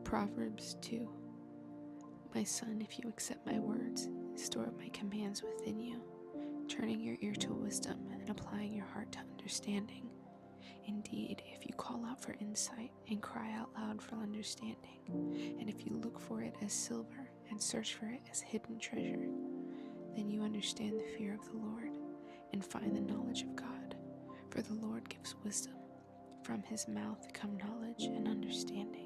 Proverbs 2. My son, if you accept my words, store up my commands within you, turning your ear to wisdom and applying your heart to understanding. Indeed, if you call out for insight and cry out loud for understanding, and if you look for it as silver and search for it as hidden treasure, then you understand the fear of the Lord and find the knowledge of God. For the Lord gives wisdom. From his mouth come knowledge and understanding.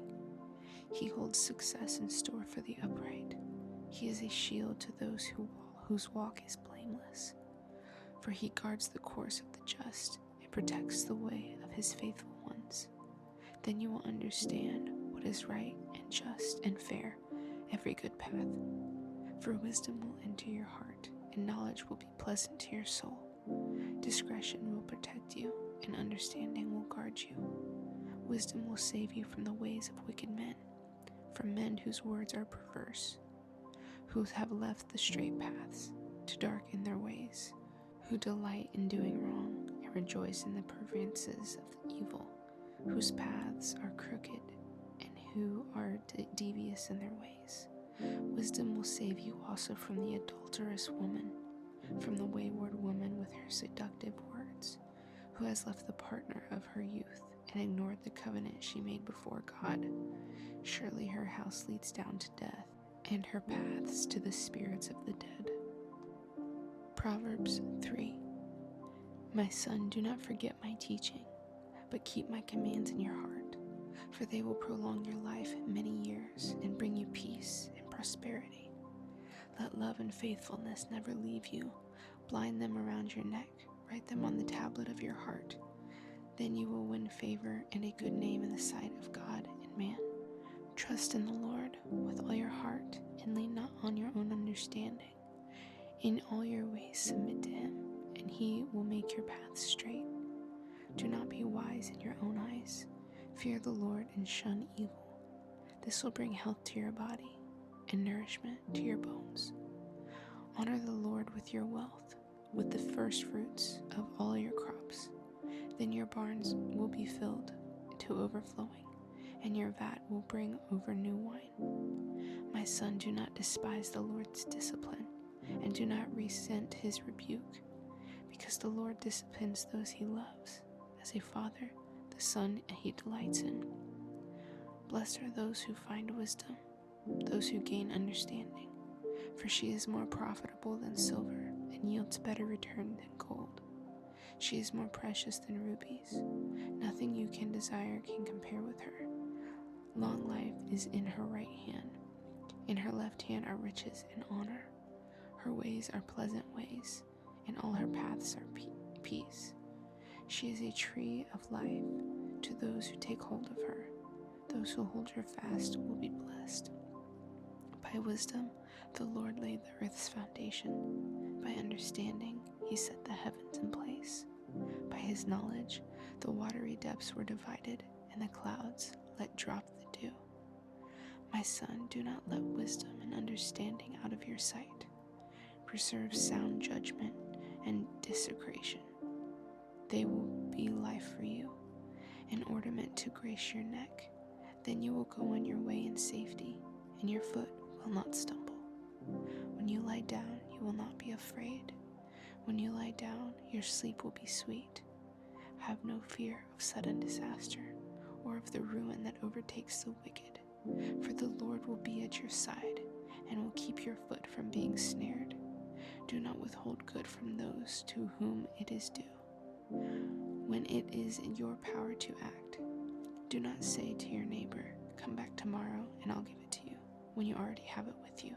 He holds success in store for the upright. He is a shield to those whose walk is blameless. For he guards the course of the just and protects the way of his faithful ones. Then you will understand what is right and just and fair, every good path. For wisdom will enter your heart, and knowledge will be pleasant to your soul. Discretion will protect you, and understanding will guard you. Wisdom will save you from the ways of wicked men, from men whose words are perverse, who have left the straight paths to darken their ways, who delight in doing wrong and rejoice in the perverseness of evil, whose paths are crooked and who are devious in their ways. Wisdom will save you also from the adulterous woman, from the wayward woman with her seductive words, who has left the partner of her youth and ignored the covenant she made before God. Surely her house leads down to death, and her paths to the spirits of the dead. Proverbs 3. My son, do not forget my teaching, but keep my commands in your heart, for they will prolong your life many years and bring you peace and prosperity. Let love and faithfulness never leave you. Bind them around your neck. Write them on the tablet of your heart. Then you will win favor and a good name in the sight of God and man. Trust in the Lord with all your heart and lean not on your own understanding. In all your ways submit to him, and he will make your paths straight. Do not be wise in your own eyes. Fear the Lord and shun evil. This will bring health to your body and nourishment to your bones. Honor the Lord with your wealth, with the first fruits of all your crops. Then your barns will be filled to overflowing, and your vat will bring over new wine. My son, do not despise the Lord's discipline, and do not resent his rebuke, because the Lord disciplines those he loves. As a father, the son he delights in. Blessed are those who find wisdom, those who gain understanding, for she is more profitable than silver and yields better return than gold. She is more precious than rubies. Nothing you can desire can compare with her. Long life is in her right hand. In her left hand are riches and honor. Her ways are pleasant ways, and all her paths are peace. She is a tree of life to those who take hold of her. Those who hold her fast will be blessed. By wisdom, the Lord laid the earth's foundation. By understanding, he set the heavens in place. By his knowledge, the watery depths were divided, and the clouds let drop the dew. My son, do not let wisdom and understanding out of your sight. Preserve sound judgment and discretion. They will be life for you, an ornament to grace your neck. Then you will go on your way in safety, and your foot will not stumble. When you lie down, you will not be afraid. When you lie down, your sleep will be sweet. Have no fear of sudden disaster, or of the ruin that overtakes the wicked. For the Lord will be at your side, and will keep your foot from being snared. Do not withhold good from those to whom it is due, when it is in your power to act. Do not say to your neighbor, come back tomorrow and I'll give it to you, when you already have it with you.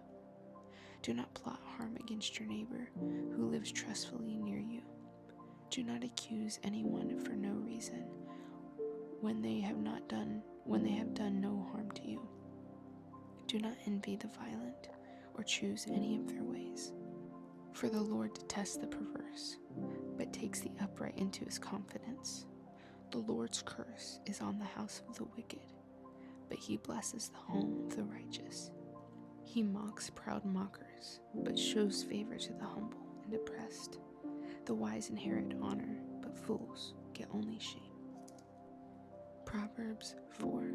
Do not plot harm against your neighbor who lives trustfully near you. Do not accuse anyone for no reason when they have done no harm to you. Do not envy the violent or choose any of their ways. For the Lord detests the perverse, but takes the upright into his confidence. The Lord's curse is on the house of the wicked, but he blesses the home of the righteous. He mocks proud mockers, but shows favor to the humble and oppressed. The wise inherit honor, but fools get only shame. Proverbs 4.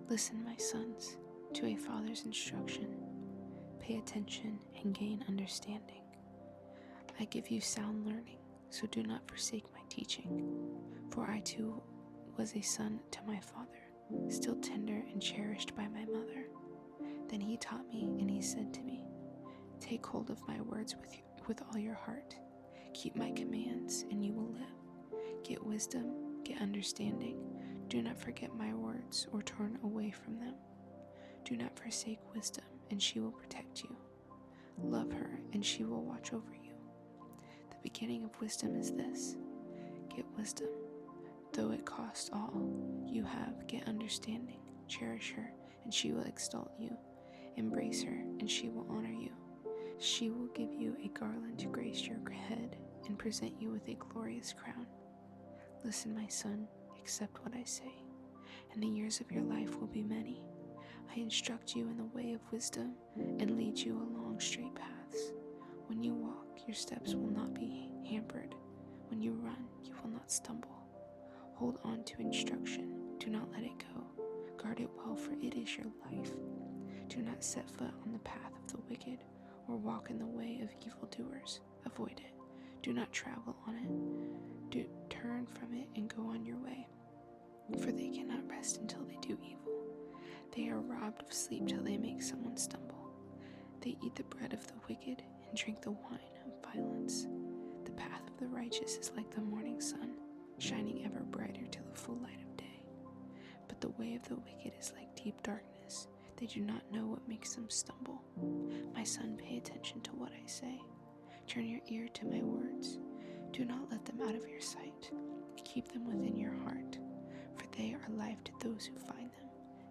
Listen, my sons, to a father's instruction. Pay attention and gain understanding. I give you sound learning, so do not forsake my teaching. For I too was a son to my father, still tender and cherished by my mother. Then he taught me, and he said to me, take hold of my words with all your heart. Keep my commands, and you will live. Get wisdom, get understanding. Do not forget my words or turn away from them. Do not forsake wisdom, and she will protect you. Love her, and she will watch over you. The beginning of wisdom is this: get wisdom, though it cost all you have. Get understanding, cherish her, and she will exalt you. Embrace her, and she will honor you. She will give you a garland to grace your head and present you with a glorious crown. Listen, my son, accept what I say, and the years of your life will be many. I instruct you in the way of wisdom and lead you along straight paths. When you walk, your steps will not be hampered. When you run, you will not stumble. Hold on to instruction. Do not let it go. Guard it well, for it is your life. Do not set foot on the path of the wicked or walk in the way of evildoers. Avoid it. Do not travel on it. Do turn from it and go on your way, for they cannot rest until they do evil. They are robbed of sleep till they make someone stumble. They eat the bread of the wicked and drink the wine of violence. The path of the righteous is like the morning sun, shining ever brighter till the full light of day. But the way of the wicked is like deep darkness. They do not know what makes them stumble. My son, pay attention to what I say. Turn your ear to my words. Do not let them out of your sight. Keep them within your heart, for they are life to those who find them,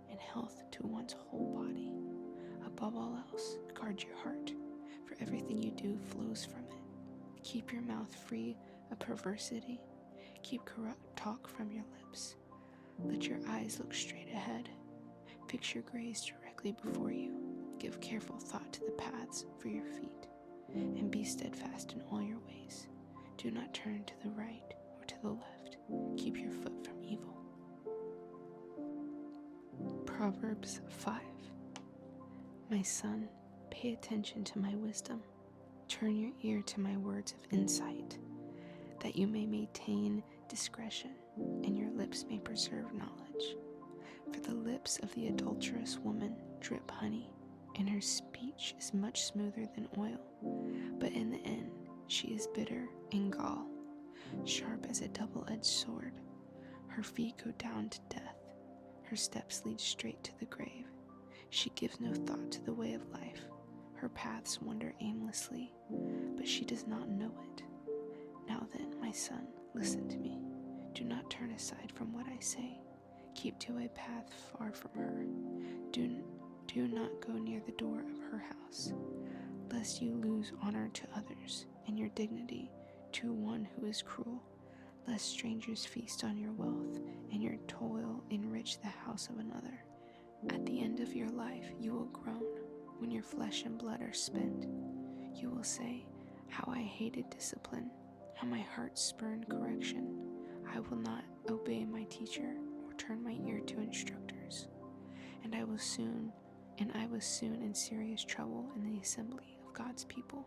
and health to one's whole body. Above all else, guard your heart, for everything you do flows from it. Keep your mouth free of perversity. Keep corrupt talk from your lips. Let your eyes look straight ahead. Fix your gaze directly before you. Give careful thought to the paths for your feet, and be steadfast in all your ways. Do not turn to the right or to the left. Keep your foot from evil. Proverbs 5. My son, pay attention to my wisdom. Turn your ear to my words of insight, that you may maintain discretion, and your lips may preserve knowledge. For the lips of the adulterous woman drip honey, and her speech is much smoother than oil. But in the end, she is bitter and gall, sharp as a double-edged sword. Her feet go down to death. Her steps lead straight to the grave. She gives no thought to the way of life. Her paths wander aimlessly, but she does not know it. Now then, my son, listen to me. Do not turn aside from what I say. Keep to a path far from her. Do not go near the door of her house, lest you lose honor to others, and your dignity to one who is cruel, lest strangers feast on your wealth, and your toil enrich the house of another. At the end of your life you will groan, when your flesh and blood are spent. You will say, how I hated discipline, how my heart spurned correction. I will not obey my teacher, or turn my ear to instructors. And I was soon in serious trouble in the assembly of God's people.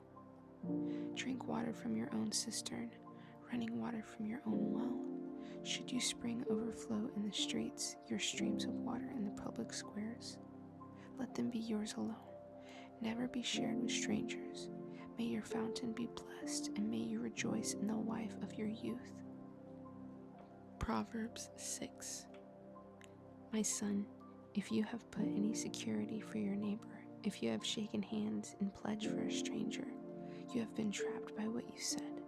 Drink water from your own cistern, running water from your own well. Should your spring overflow in the streets, your streams of water in the public squares? Let them be yours alone. Never be shared with strangers. May your fountain be blessed, and may you rejoice in the wife of your youth. Proverbs 6. My son, if you have put any security for your neighbor, if you have shaken hands in pledge for a stranger, you have been trapped by what you said,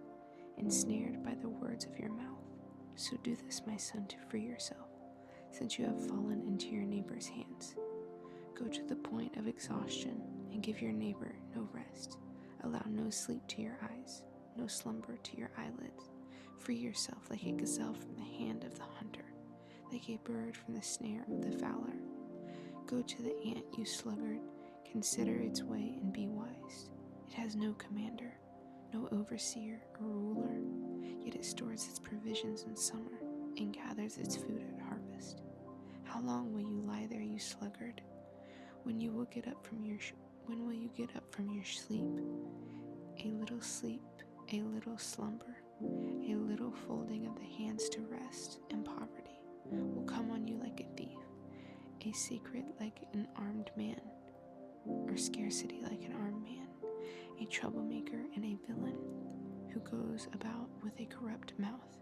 ensnared by the words of your mouth. So do this, my son, to free yourself, since you have fallen into your neighbor's hands. Go to the point of exhaustion and give your neighbor no rest. Allow no sleep to your eyes, no slumber to your eyelids. Free yourself like a gazelle from the hand of the hunter, like a bird from the snare of the fowler. Go to the ant, you sluggard, consider its way and be wise. It has no commander, no overseer or ruler, yet it stores its provisions in summer and gathers its food at harvest. How long will you lie there, you sluggard? When will you get up from your sleep? A little sleep, a little slumber, a little folding of the hands to rest, and poverty will come on you like a thief, a secret like an armed man, or scarcity like an armed man, a troublemaker and a villain, who goes about with a corrupt mouth,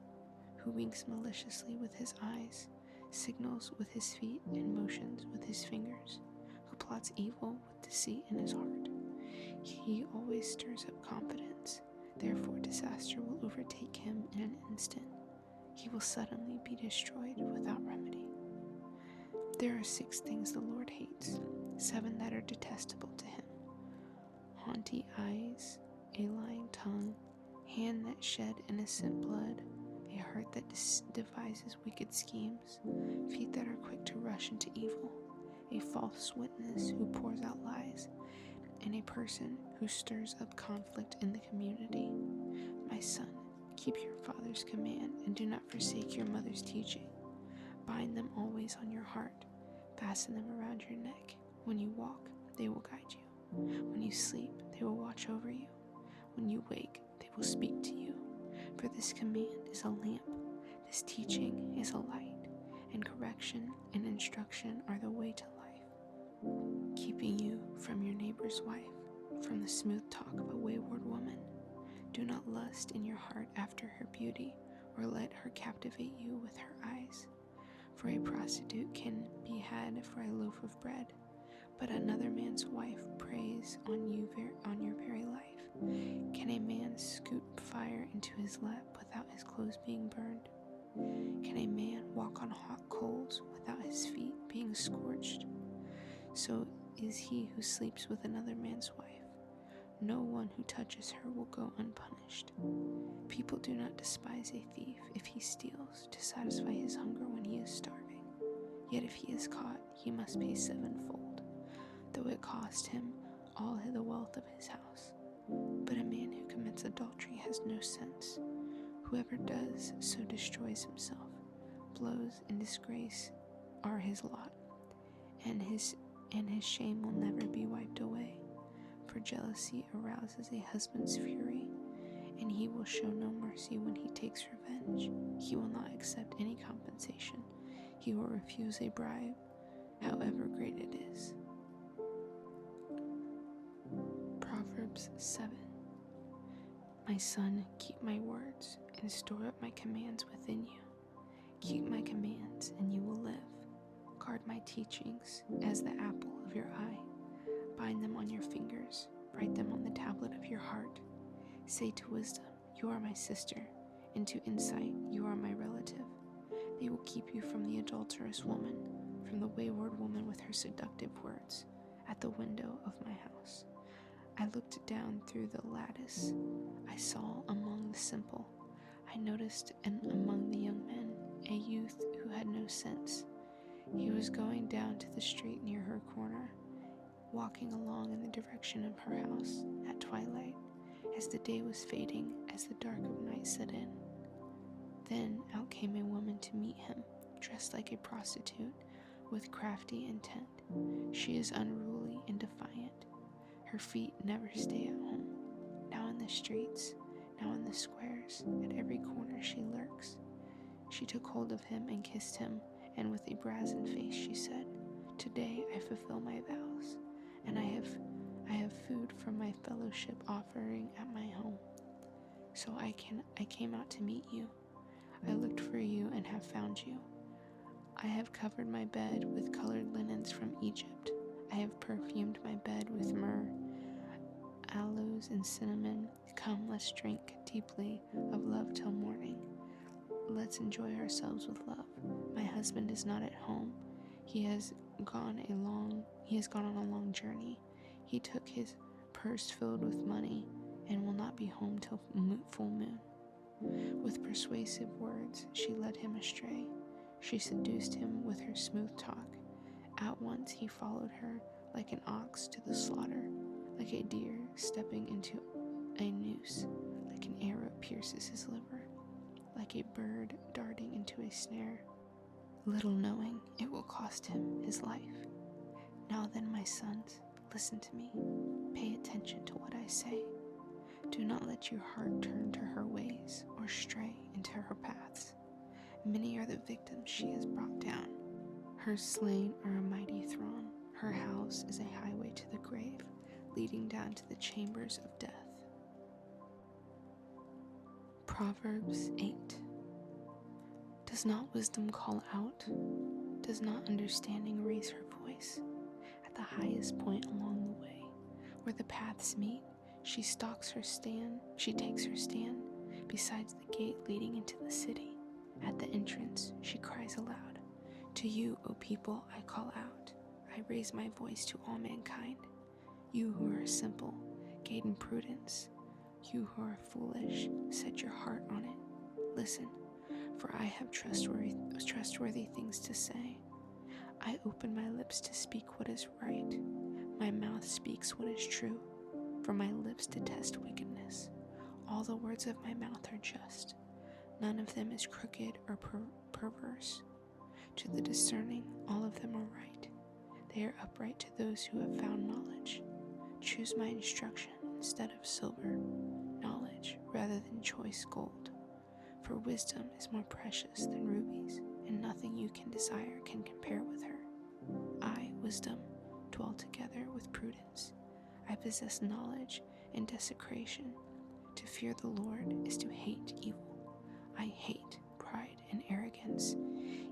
who winks maliciously with his eyes, signals with his feet, and motions with his fingers, who plots evil with deceit in his heart. He always stirs up confidence, therefore disaster will overtake him in an instant. He will suddenly be destroyed without remedy. There are 6 things the Lord hates, 7 that are detestable to him: haughty eyes, a lying tongue, hand that shed innocent blood, a heart that devises wicked schemes, feet that are quick to rush into evil, a false witness who pours out lies, and a person who stirs up conflict in the community. My son, keep your father's command and do not forsake your mother's teaching. Bind them always on your heart. Fasten them around your neck. When you walk, they will guide you. When you sleep, they will watch over you. When you wake, they will speak to you. For this command is a lamp, this teaching is a light, and correction and instruction are the way to life, keeping you from your neighbor's wife, from the smooth talk of a wayward woman. Do not lust in your heart after her beauty, or let her captivate you with her eyes. For a prostitute can be had for a loaf of bread, but another man's wife preys on your very life. Can a man scoop fire into his lap without his clothes being burned? Can a man walk on hot coals without his feet being scorched? So is he who sleeps with another man's wife. No one who touches her will go unpunished. People do not despise a thief if he steals to satisfy his hunger when he is starving. Yet if he is caught, he must pay 7-fold, though it cost him all the wealth of his house. But a man who commits adultery has no sense. Whoever does so destroys himself. Blows and disgrace are his lot, and his shame will never be wiped away. For jealousy arouses a husband's fury, and he will show no mercy when he takes revenge. He will not accept any compensation. He will refuse a bribe, however great it is. Proverbs 7. My son, keep my words and store up my commands within you. Keep my commands and you will live. Guard my teachings as the apple of your eye. Bind them on your fingers, write them on the tablet of your heart. Say to wisdom, you are my sister, and to insight, you are my relative. They will keep you from the adulterous woman, from the wayward woman with her seductive words, at the window of my house. I looked down through the lattice. I saw among the simple. I noticed among the young men a youth who had no sense. He was going down to the street near her corner, walking along in the direction of her house at twilight, as the day was fading, as the dark of night set in. Then out came a woman to meet him, dressed like a prostitute, with crafty intent. She is unruly and defiant. Her feet never stay at home. Now in the streets, now in the squares, at every corner she lurks. She took hold of him and kissed him, and with a brazen face she said, "Today I fulfill my vows, and I have food from my fellowship offering at my home. So I came out to meet you. I looked for you and have found you. I have covered my bed with colored linens from Egypt. I have perfumed my bed with myrrh, aloes, and cinnamon. Come, let's drink deeply of love till morning. Let's enjoy ourselves with love. My husband is not at home. He has gone on a long journey. He took his purse filled with money and will not be home till full moon." With persuasive words, she led him astray. She seduced him with her smooth talk. At once he followed her like an ox to the slaughter, like a deer stepping into a noose, like an arrow pierces his liver, like a bird darting into a snare. little knowing it will cost him his life. Now then, my sons, listen to me. Pay attention to what I say. Do not let your heart turn to her ways or stray into her paths. Many are the victims she has brought down. Her slain are a mighty throng. Her house is a highway to the grave, leading down to the chambers of death. Proverbs 8. Does not wisdom call out? Does not understanding raise her voice? At the highest point along the way, where the paths meet, she takes her stand besides the gate leading into the city. At the entrance, she cries aloud, "To you, O people, I call out. I raise my voice to all mankind. You who are simple, gain prudence. You who are foolish, set your heart on it. Listen, for I have trustworthy things to say. I open my lips to speak what is right. My mouth speaks what is true, for my lips detest wickedness. All the words of my mouth are just. None of them is crooked or perverse. To the discerning, all of them are right. They are upright to those who have found knowledge. Choose my instruction instead of silver, knowledge rather than choice gold. For wisdom is more precious than rubies, and nothing you can desire can compare with her. I, wisdom, dwell together with prudence. I possess knowledge and desecration. To fear the Lord is to hate evil. I hate pride and arrogance,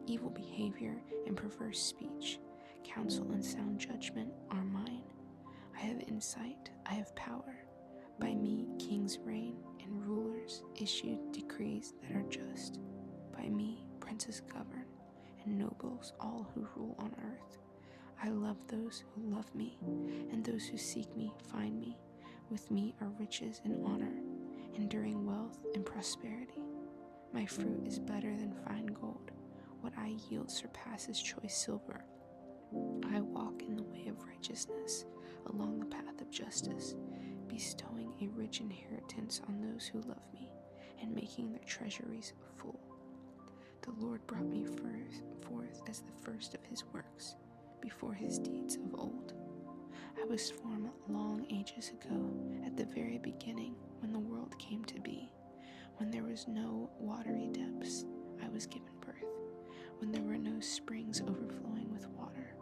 evil behavior and perverse speech. Counsel and sound judgment are mine. I have insight, I have power. By me kings reign and rulers issue decrees that are just. By me princes govern and nobles all who rule on earth. I love those who love me, and those who seek me find me. With me are riches and honor, enduring wealth and prosperity. My fruit is better than fine gold. What I yield surpasses choice silver. I walk in the way of righteousness, along the path of justice, bestowing a rich inheritance on those who love me, and making their treasuries full. The Lord brought me forth as the first of his works, before his deeds of old. I was formed long ages ago, at the very beginning, when the world came to be. When there was no watery depths, I was given birth. When there were no springs overflowing with water.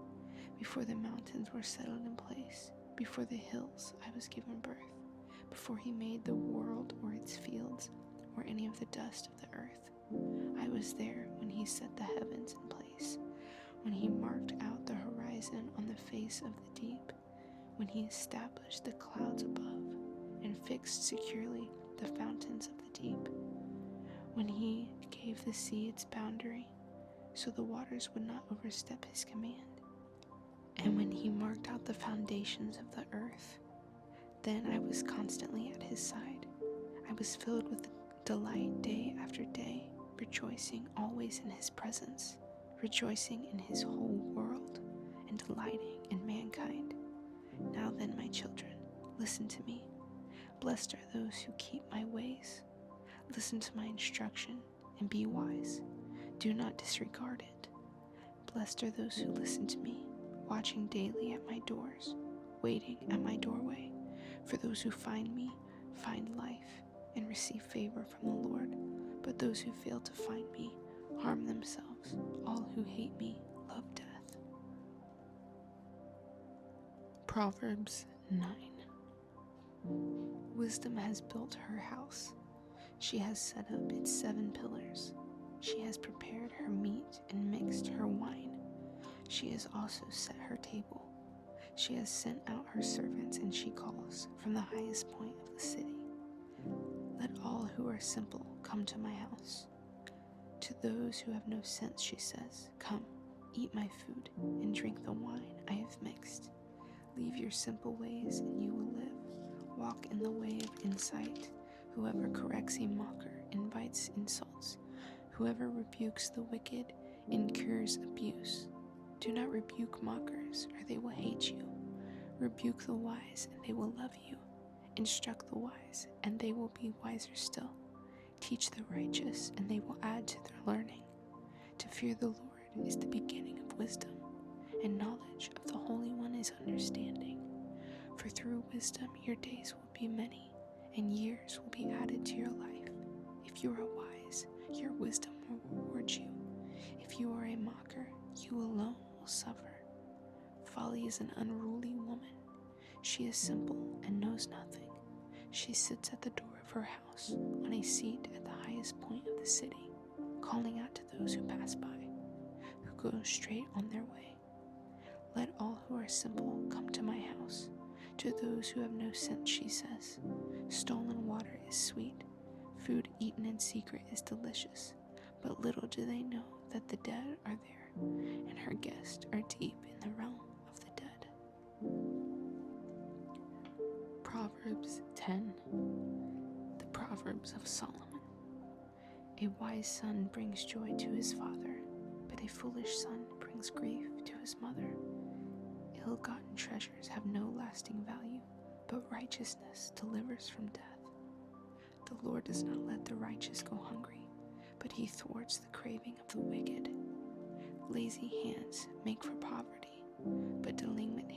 Before the mountains were settled in place, before the hills, I was given birth. Before he made the world or its fields, or any of the dust of the earth. I was there when he set the heavens in place, when he marked out the horizon on the face of the deep, when he established the clouds above and fixed securely the fountains of the deep, when he gave the sea its boundary, so the waters would not overstep his command, and when he marked out the foundations of the earth. Then I was constantly at his side. I was filled with delight day after day, rejoicing always in his presence, rejoicing in his whole world, and delighting in mankind. Now then, my children, listen to me. Blessed are those who keep my ways. Listen to my instruction and be wise. Do not disregard it. Blessed are those who listen to me, watching daily at my doors, waiting at my doorway. For those who find me find life and receive favor from the Lord. But those who fail to find me harm themselves. All who hate me love death. Proverbs 9. Wisdom has built her house. She has set up its 7 pillars. She has prepared her meat and mixed her wine. She has also set her table. She has sent out her servants, and she calls from the highest point of the city. Let all who are simple come to my house. To those who have no sense, she says, come, eat my food, and drink the wine I have mixed. Leave your simple ways, and you will live. Walk in the way of insight. Whoever corrects a mocker invites insults. Whoever rebukes the wicked incurs abuse. Do not rebuke mockers, or they will hate you. Rebuke the wise, and they will love you. Instruct the wise, and they will be wiser still. Teach the righteous, and they will add to their learning. To fear the Lord is the beginning of wisdom, and knowledge of the Holy One is understanding. For through wisdom your days will be many, and years will be added to your life. If you are wise, your wisdom will reward you. If you are a mocker, you alone will suffer. Folly is an unruly woman. She is simple and knows nothing. She sits at the door of her house, on a seat at the highest point of the city, calling out to those who pass by, who go straight on their way. Let all who are simple come to my house. To those who have no sense, she says, stolen water is sweet. Food eaten in secret is delicious. But little do they know that the dead are there, and her guests are deep in the realm of the dead. Proverbs 10. The Proverbs of Solomon. A wise son brings joy to his father, but a foolish son brings grief to his mother. Ill-gotten treasures have no lasting value, but righteousness delivers from death. The Lord does not let the righteous go hungry, but he thwarts the craving of the wicked. Lazy hands make for poverty, but diligent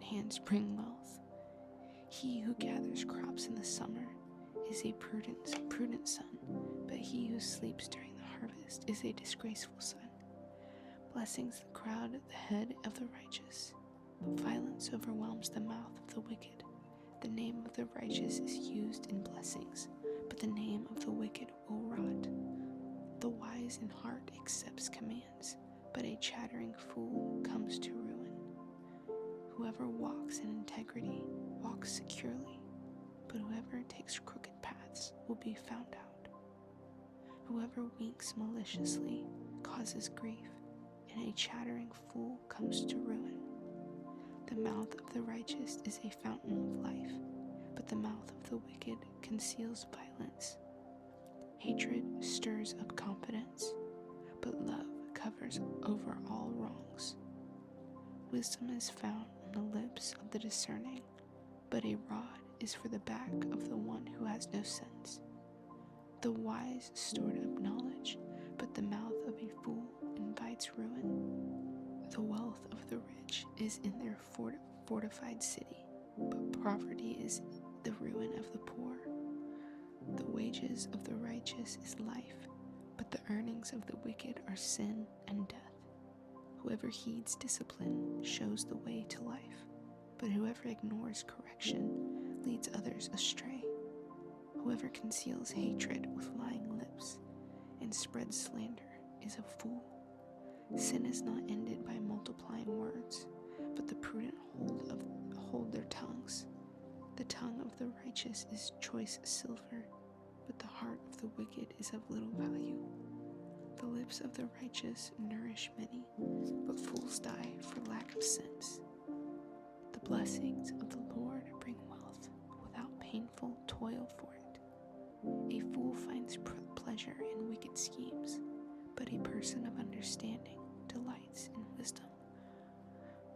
hands bring wealth. He who gathers crops in the summer is a prudent son, but he who sleeps during the harvest is a disgraceful son. Blessings crowd the head of the righteous, but violence overwhelms the mouth of the wicked. The name of the righteous is used in blessings, but the name of the wicked will rot. The wise in heart accepts commands, but a chattering fool comes to ruin. Whoever walks in integrity walks securely, but whoever takes crooked paths will be found out. Whoever winks maliciously causes grief, and a chattering fool comes to ruin. The mouth of the righteous is a fountain of life, but the mouth of the wicked conceals violence. Hatred stirs up confidence, but love covers over all wrongs. Wisdom is found on the lips of the discerning, but a rod is for the back of the one who has no sense. The wise stored up knowledge, but the mouth of a fool invites ruin. The wealth of the rich is in their fortified city, but poverty is the ruin of the poor. The wages of the righteous is life, but the earnings of the wicked are sin and death. Whoever heeds discipline shows the way to life, but whoever ignores correction leads others astray. Whoever conceals hatred with lying lips and spreads slander is a fool. Sin is not ended by multiplying words, but the prudent hold their tongues. The tongue of the righteous is choice silver, but the heart of the wicked is of little value. The lips of the righteous nourish many, but fools die for lack of sense. The blessings of the Lord bring wealth without painful toil for it. A fool finds pleasure in wicked schemes, but a person of understanding delights in wisdom.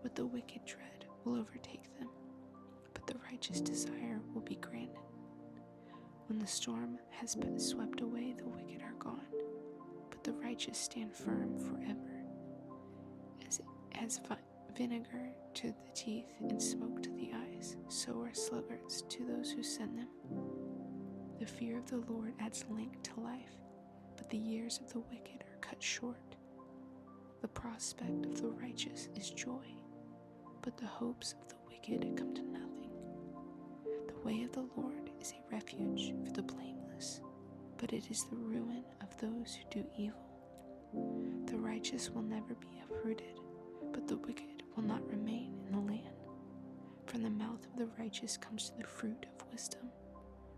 What the wicked dread will overtake them, but the righteous desire will be granted. When the storm has been swept away, the wicked are gone, but the righteous stand firm forever. As vinegar to the teeth and smoke to the eyes, so are sluggards to those who send them. The fear of the Lord adds length to life, but the years of the wicked are cut short. The prospect of the righteous is joy, but the hopes of the wicked come to nothing. The way of the Lord is a refuge for the blameless, but it is the ruin of those who do evil. The righteous will never be uprooted, but the wicked will not remain in the land. From the mouth of the righteous comes the fruit of wisdom,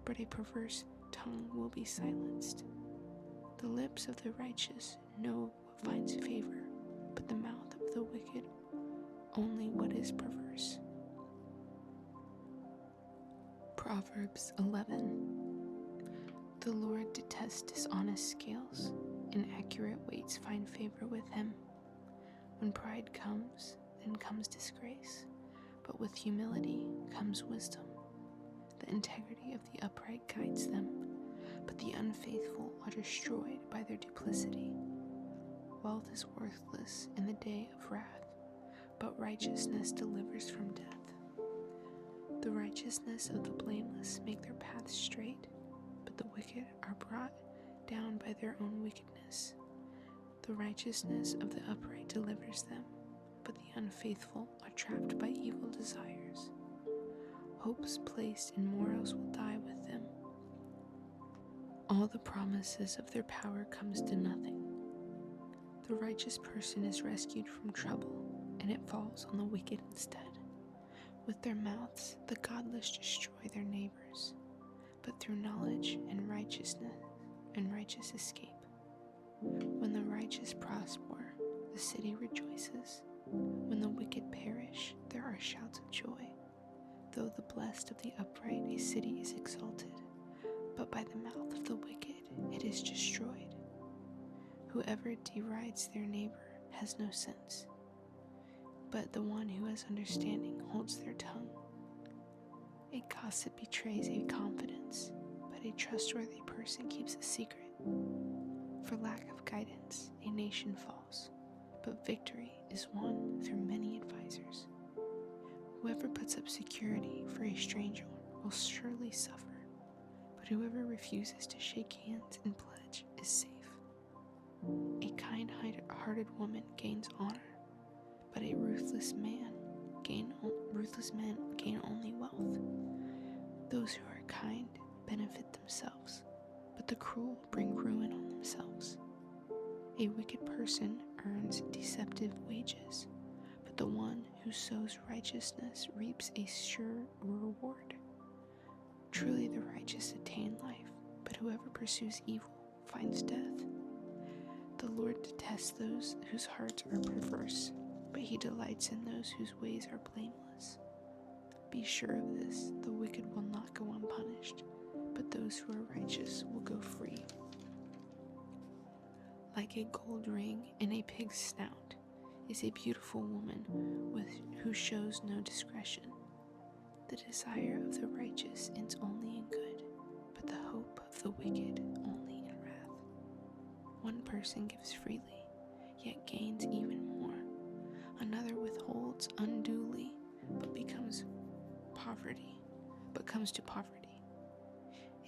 but a perverse tongue will be silenced. The lips of the righteous know what finds favor, but the mouth of the wicked only what is perverse. Proverbs 11. The Lord detests dishonest scales, and accurate weights find favor with him. When pride comes, then comes disgrace, but with humility comes wisdom. The integrity of the upright guides them, but the unfaithful are destroyed by their duplicity. wealth is worthless in the day of wrath, but righteousness delivers from death. The righteousness of the blameless make their paths straight, but the wicked are brought down by their own wickedness. The righteousness of the upright delivers them, but the unfaithful are trapped by evil desires. Hopes placed in morals will die with them. All the promises of their power comes to nothing. The righteous person is rescued from trouble, and it falls on the wicked instead. With their mouths, the godless destroy their neighbors, but through knowledge and righteous escape. When the righteous prosper, the city rejoices. When the wicked perish, there are shouts of joy. Though the blessed of the upright, a city is exalted, but by the mouth of the wicked it is destroyed. Whoever derides their neighbor has no sense, but the one who has understanding holds their tongue. A gossip betrays a confidence, but a trustworthy person keeps a secret. For lack of guidance, a nation falls, but victory is won through many advisors. Whoever puts up security for a stranger will surely suffer, but whoever refuses to shake hands and pledge is safe. A kind-hearted woman gains honor, but a ruthless men gain only wealth. Those who are kind benefit themselves, but the cruel bring ruin on themselves. A wicked person earns deceptive wages, but the one who sows righteousness reaps a sure reward. Truly the righteous attain life, but whoever pursues evil finds death. The Lord detests those whose hearts are perverse, but he delights in those whose ways are blameless. Be sure of this, the wicked will not go unpunished, but those who are righteous will go free. Like a gold ring in a pig's snout is a beautiful woman who shows no discretion. The desire of the righteous ends only in good, but the hope of the wicked only in wrath. One person gives freely, yet gains even more. Another withholds unduly, but comes to poverty.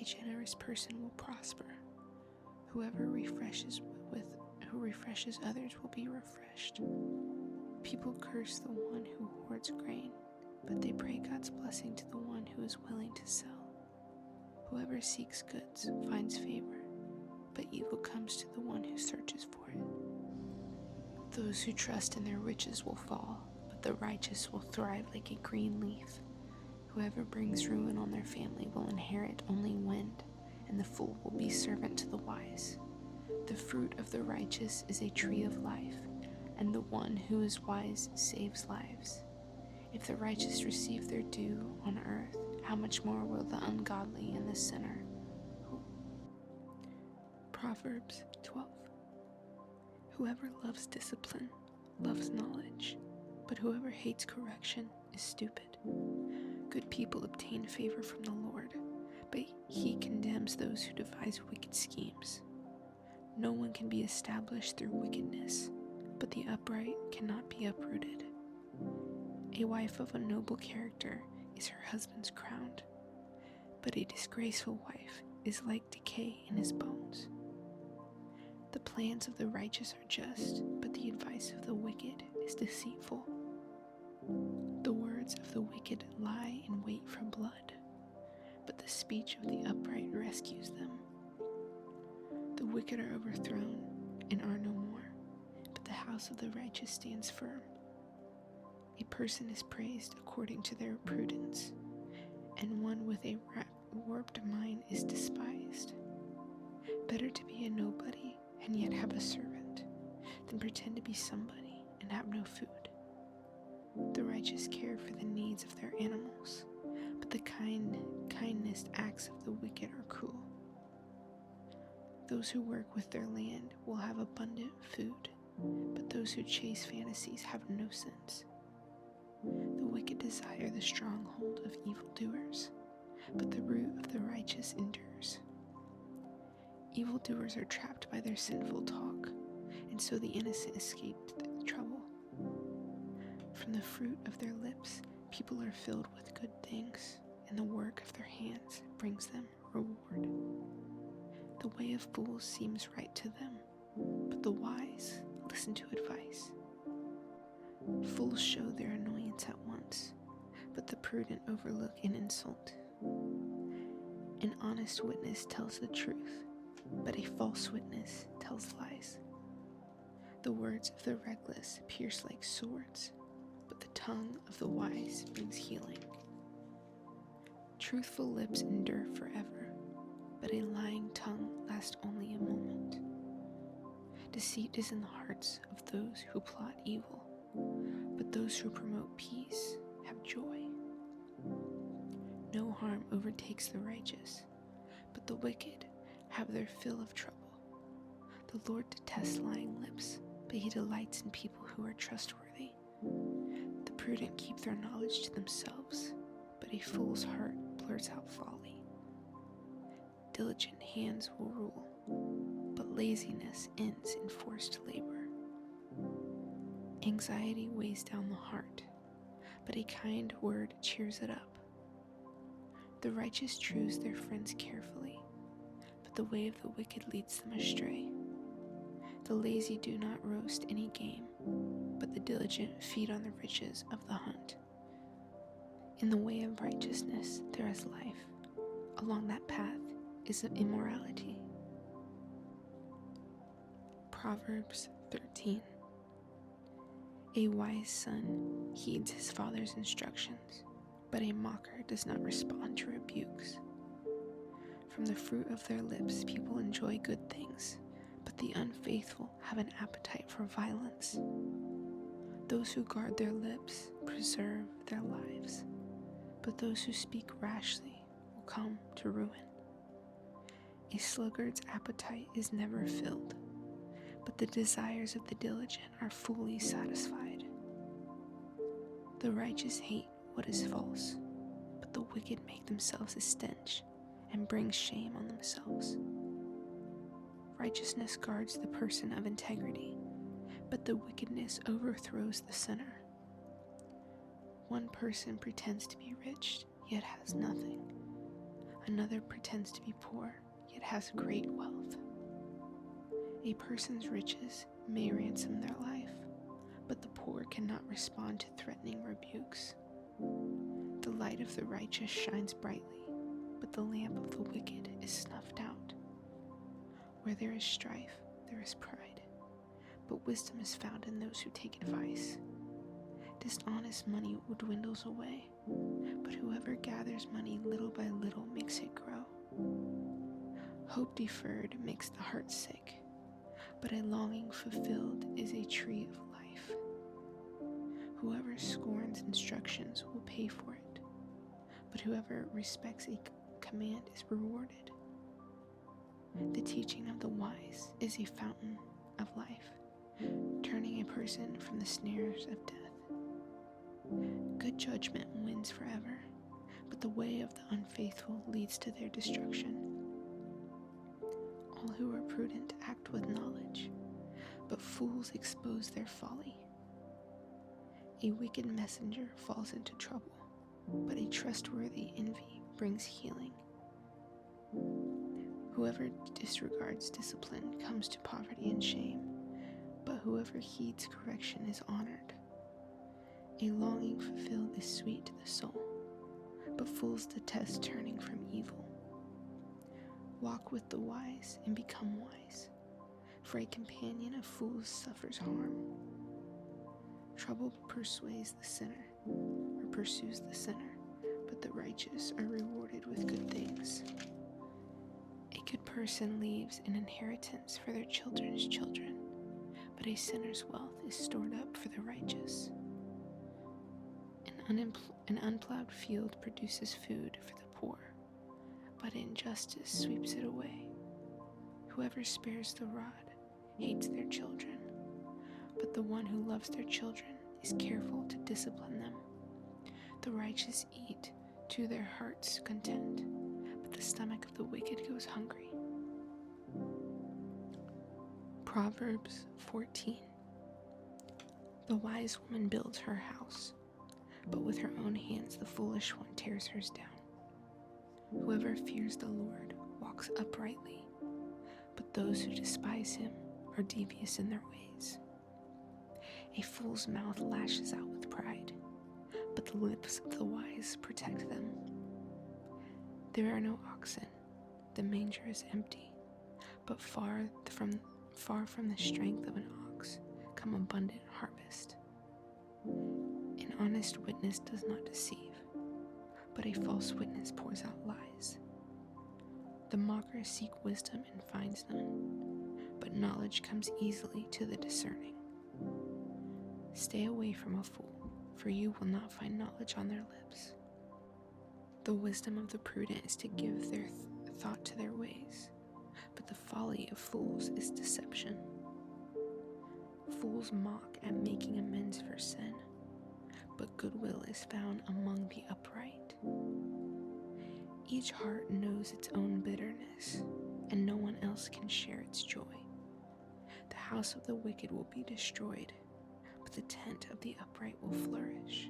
A generous person will prosper. Whoever refreshes others will be refreshed. People curse the one who hoards grain, but they pray God's blessing to the one who is willing to sell. Whoever seeks goods finds favor, but evil comes to the one who searches for it. Those who trust in their riches will fall, but the righteous will thrive like a green leaf. Whoever brings ruin on their family will inherit only wind, and the fool will be servant to the wise. The fruit of the righteous is a tree of life, and the one who is wise saves lives. If the righteous receive their due on earth, how much more will the ungodly and the sinner? Proverbs 12. Whoever loves discipline loves knowledge, but whoever hates correction is stupid. Good people obtain favor from the Lord, but he condemns those who devise wicked schemes. No one can be established through wickedness, but the upright cannot be uprooted. A wife of a noble character is her husband's crown, but a disgraceful wife is like decay in his bones. The plans of the righteous are just, but the advice of the wicked is deceitful. The words of the wicked lie in wait for blood, but the speech of the upright rescues them. The wicked are overthrown and are no more, but the house of the righteous stands firm. A person is praised according to their prudence, and one with a warped mind is despised. Better to be a nobody and yet have a servant than pretend to be somebody and have no food. The righteous care for the needs of their animals, but the kindness acts of the wicked are cruel. Those who work with their land will have abundant food, but those who chase fantasies have no sense. The wicked desire the stronghold of evildoers, but the root of the righteous endures. Evildoers are trapped by their sinful talk, and so the innocent escaped the trouble. From the fruit of their lips, people are filled with good things, and the work of their hands brings them reward. The way of fools seems right to them, but the wise listen to advice. Fools show their annoyance at once, but the prudent overlook an insult. An honest witness tells the truth, but a false witness tells lies. The words of the reckless pierce like swords, but the tongue of the wise brings healing. Truthful lips endure forever, but a lying tongue lasts only a moment. Deceit is in the hearts of those who plot evil, but those who promote peace have joy. No harm overtakes the righteous, but the wicked have their fill of trouble. The Lord detests lying lips, but he delights in people who are trustworthy. The prudent keep their knowledge to themselves, but a fool's heart blurts out folly. Diligent hands will rule, but laziness ends in forced labor. Anxiety weighs down the heart, but a kind word cheers it up. The righteous choose their friends carefully, but the way of the wicked leads them astray. The lazy do not roast any game, but the diligent feed on the riches of the hunt. In the way of righteousness there is life. Along that path is immorality. Proverbs 13. A wise son heeds his father's instructions, but a mocker does not respond to rebukes. From the fruit of their lips people enjoy good things, but the unfaithful have an appetite for violence. Those who guard their lips preserve their lives, but those who speak rashly will come to ruin. A sluggard's appetite is never filled, but the desires of the diligent are fully satisfied. The righteous hate what is false, but the wicked make themselves a stench and bring shame on themselves. Righteousness guards the person of integrity, but the wickedness overthrows the sinner. One person pretends to be rich, yet has nothing. Another pretends to be poor, yet has great wealth. A person's riches may ransom their life, but the poor cannot respond to threatening rebukes. The light of the righteous shines brightly, but the lamp of the wicked is snuffed out. Where there is strife, there is pride, but wisdom is found in those who take advice. Dishonest money dwindles away, but whoever gathers money little by little makes it grow. Hope deferred makes the heart sick, but a longing fulfilled is a tree of life. Whoever scorns instructions will pay for it, but whoever respects a command is rewarded. The teaching of the wise is a fountain of life, turning a person from the snares of death. Good judgment wins forever, but the way of the unfaithful leads to their destruction. All who are prudent act with knowledge, but fools expose their folly. A wicked messenger falls into trouble, but a trustworthy envy brings healing. Whoever disregards discipline comes to poverty and shame, but whoever heeds correction is honored. A longing fulfilled is sweet to the soul, but fools detest turning from evil. Walk with the wise and become wise, for a companion of fools suffers harm. Trouble persuades the sinner, or pursues the sinner, but the righteous are rewarded with good things. A good person leaves an inheritance for their children's children, but a sinner's wealth is stored up for the righteous. An unplowed field produces food for the poor, but injustice sweeps it away. Whoever spares the rod hates their children, but the one who loves their children is careful to discipline them. The righteous eat to their heart's content, but the stomach of the wicked goes hungry. Proverbs 14. The wise woman builds her house, but with her own hands the foolish one tears hers down. Whoever fears the Lord walks uprightly, but those who despise him are devious in their ways. A fool's mouth lashes out with pride, but the lips of the wise protect them. There are no oxen, the manger is empty, but far from the strength of an ox come abundant harvest. An honest witness does not deceive, but a false witness pours out lies. The mockers seek wisdom and finds none, but knowledge comes easily to the discerning. Stay away from a fool, for you will not find knowledge on their lips. The wisdom of the prudent is to give their thought to their ways, but the folly of fools is deception. Fools mock at making amends for sin, but goodwill is found among the upright. Each heart knows its own bitterness, and no one else can share its joy. The house of the wicked will be destroyed, but the tent of the upright will flourish.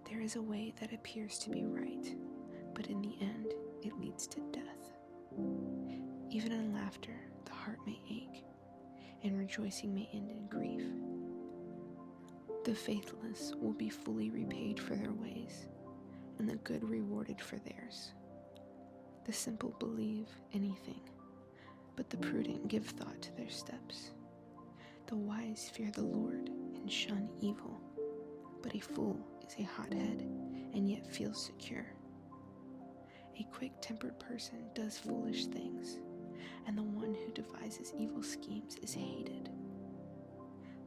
There is a way that appears to be right, but in the end it leads to death. Even in laughter, the heart may ache, and rejoicing may end in grief. The faithless will be fully repaid for their ways, and the good rewarded for theirs. The simple believe anything, but the prudent give thought to their steps. The wise fear the Lord and shun evil, but a fool is a hothead and yet feels secure. A quick-tempered person does foolish things, and the one who devises evil schemes is hated.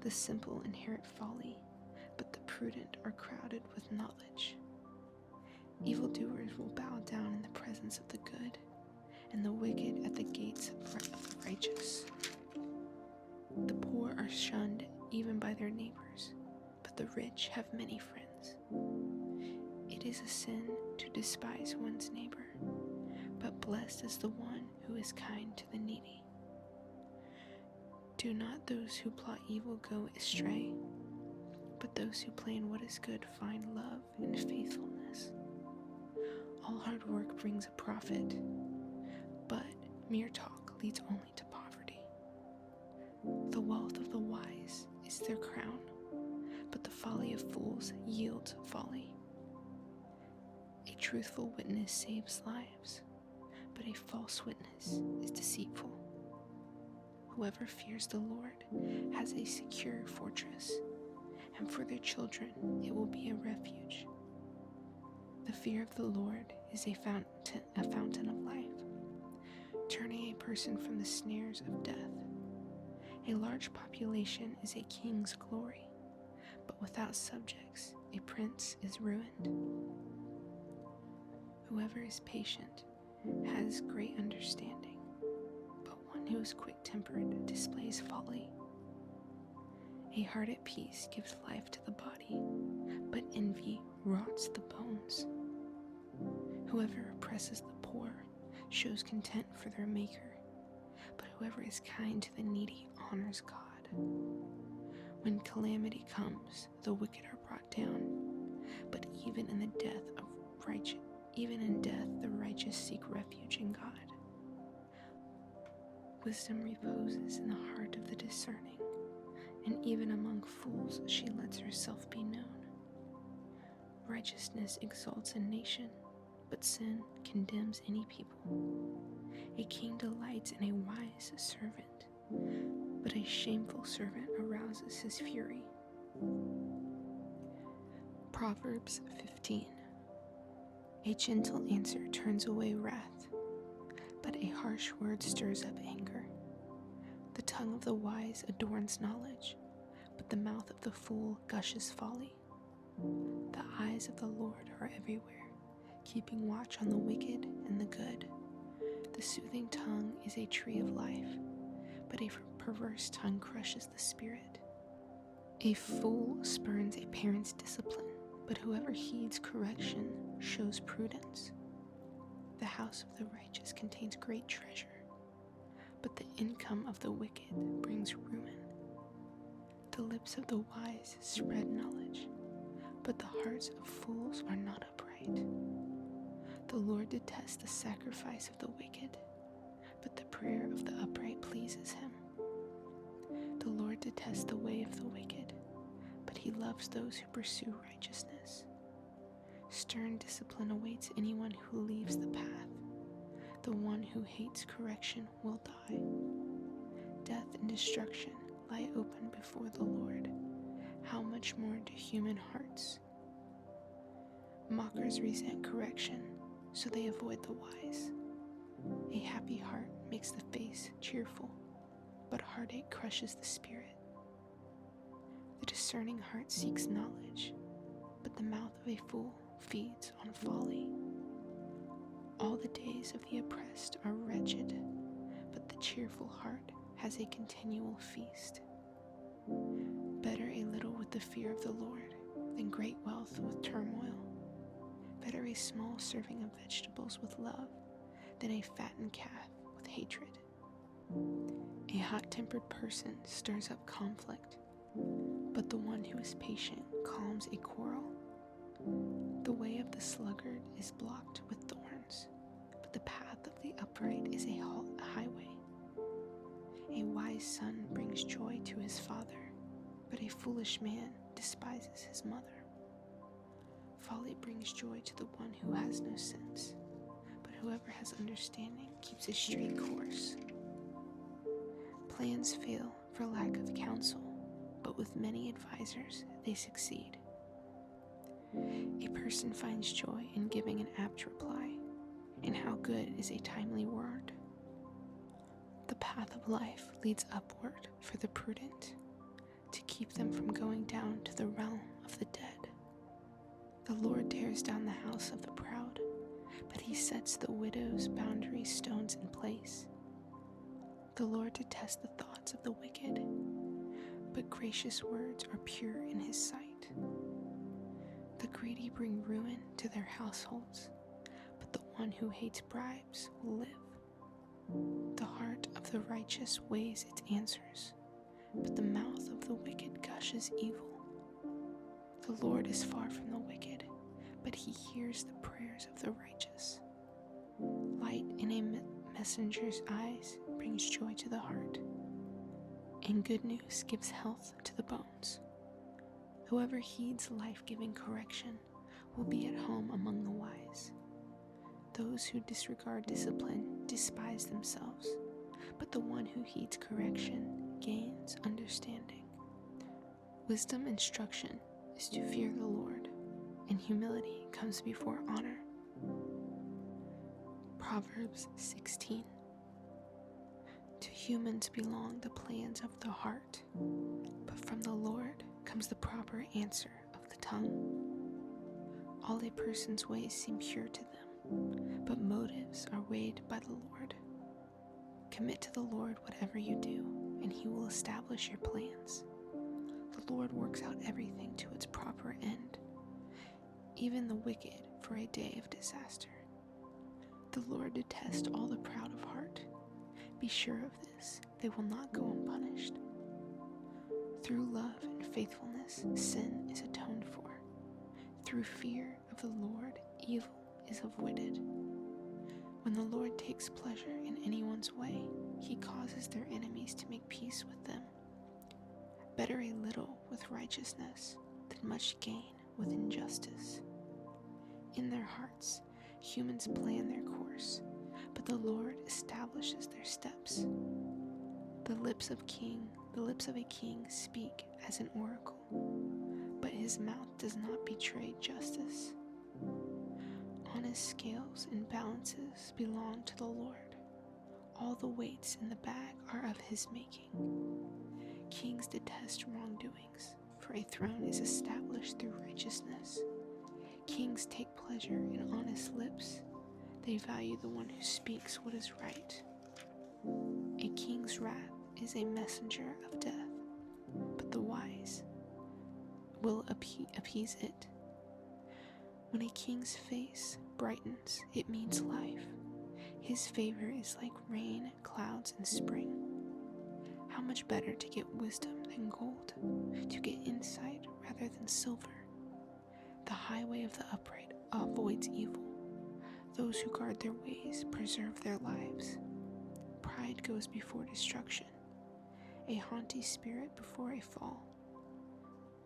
The simple inherit folly, but the prudent are crowded with knowledge. Evildoers will bow down in the presence of the good, and the wicked at the gates of the righteous. The poor are shunned even by their neighbors, but the rich have many friends. It is a sin to despise one's neighbor, but blessed is the one who is kind to the needy. Do not those who plot evil go astray, but those who plan what is good find love and faithfulness. All hard work brings a profit, but mere talk leads only to poverty. The wealth of the wise is their crown, but the folly of fools yields folly. A truthful witness saves lives, but a false witness is deceitful. Whoever fears the Lord has a secure fortress, and for their children it will be a refuge. The fear of the Lord is a fountain of life, turning a person from the snares of death. A large population is a king's glory, but without subjects, a prince is ruined. Whoever is patient has great understanding, but one who is quick-tempered displays folly. A heart at peace gives life to the body, but envy rots the bones. Whoever oppresses the poor shows contempt for their maker, but whoever is kind to the needy honors God. When calamity comes, the wicked are brought down, but even in death the righteous seek refuge in God. Wisdom reposes in the heart of the discerning, and even among fools she lets herself be known. Righteousness exalts a nation, but sin condemns any people. A king delights in a wise servant, but a shameful servant arouses his fury. Proverbs 15. A gentle answer turns away wrath, but a harsh word stirs up anger. The tongue of the wise adorns knowledge, but the mouth of the fool gushes folly. The eyes of the Lord are everywhere, keeping watch on the wicked and the good. The soothing tongue is a tree of life, but a perverse tongue crushes the spirit. A fool spurns a parent's discipline, but whoever heeds correction shows prudence. The house of the righteous contains great treasure, but the income of the wicked brings ruin. The lips of the wise spread knowledge, but the hearts of fools are not upright. The Lord detests the sacrifice of the wicked, but the prayer of the upright pleases him. The Lord detests the way of the wicked, but he loves those who pursue righteousness. Stern discipline awaits anyone who leaves the path. The one who hates correction will die. Death and destruction lie open before the Lord. How much more do human hearts? Mockers resent correction, so they avoid the wise. A happy heart makes the face cheerful, but heartache crushes the spirit. The discerning heart seeks knowledge, but the mouth of a fool feeds on folly. All the days of the oppressed are wretched, but the cheerful heart has a continual feast. Better a little with the fear of the Lord than great wealth with turmoil. Better a small serving of vegetables with love than a fattened calf with hatred. A hot-tempered person stirs up conflict, but the one who is patient calms a quarrel. The way of the sluggard is blocked with thorns, but the path of the upright is a highway. A wise son brings joy to his father, but a foolish man despises his mother. Folly brings joy to the one who has no sense, but whoever has understanding keeps a straight course. Plans fail for lack of counsel, but with many advisors they succeed. A person finds joy in giving an apt reply, and how good is a timely word. The path of life leads upward for the prudent, to keep them from going down to the realm of the dead. The Lord tears down the house of the proud, but he sets the widow's boundary stones in place. The Lord detests the thoughts of the wicked, but gracious words are pure in his sight. The greedy bring ruin to their households, but the one who hates bribes will live. The heart of the righteous weighs its answers, but the mouth of the wicked gushes evil. The Lord is far from the wicked, but he hears the prayers of the righteous. Light in a messenger's eyes brings joy to the heart, and good news gives health to the bones. Whoever heeds life-giving correction will be at home among the wise. Those who disregard discipline despise themselves, but the one who heeds correction gains understanding. Wisdom instruction is to fear the Lord, and humility comes before honor. Proverbs 16. To humans belong the plans of the heart, but from the Lord comes the proper answer of the tongue. All a person's ways seem pure to them, but motives are weighed by the Lord. Commit to the Lord whatever you do, and he will establish your plans. The Lord works out everything to its proper end, even the wicked for a day of disaster. The Lord detests all the proud of heart. Be sure of this, they will not go unpunished. Through love and faithfulness, sin is atoned for. Through fear of the Lord, evil is avoided. When the Lord takes pleasure in anyone's way, he causes their enemies to make peace with them. Better a little with righteousness than much gain with injustice. In their hearts, humans plan their course, but the Lord establishes their steps. The lips of a king speak as an oracle, but his mouth does not betray justice. Honest scales and balances belong to the Lord. All the weights in the bag are of his making. Kings detest wrongdoings, for a throne is established through righteousness. Kings take pleasure in honest lips. They value the one who speaks what is right. A king's wrath is a messenger of death, but the wise will appease it. When a king's face brightens, it means life. His favor is like rain, clouds, and spring. How much better to get wisdom than gold, to get insight rather than silver. The highway of the upright avoids evil. Those who guard their ways preserve their lives. Pride goes before destruction, a haughty spirit before a fall.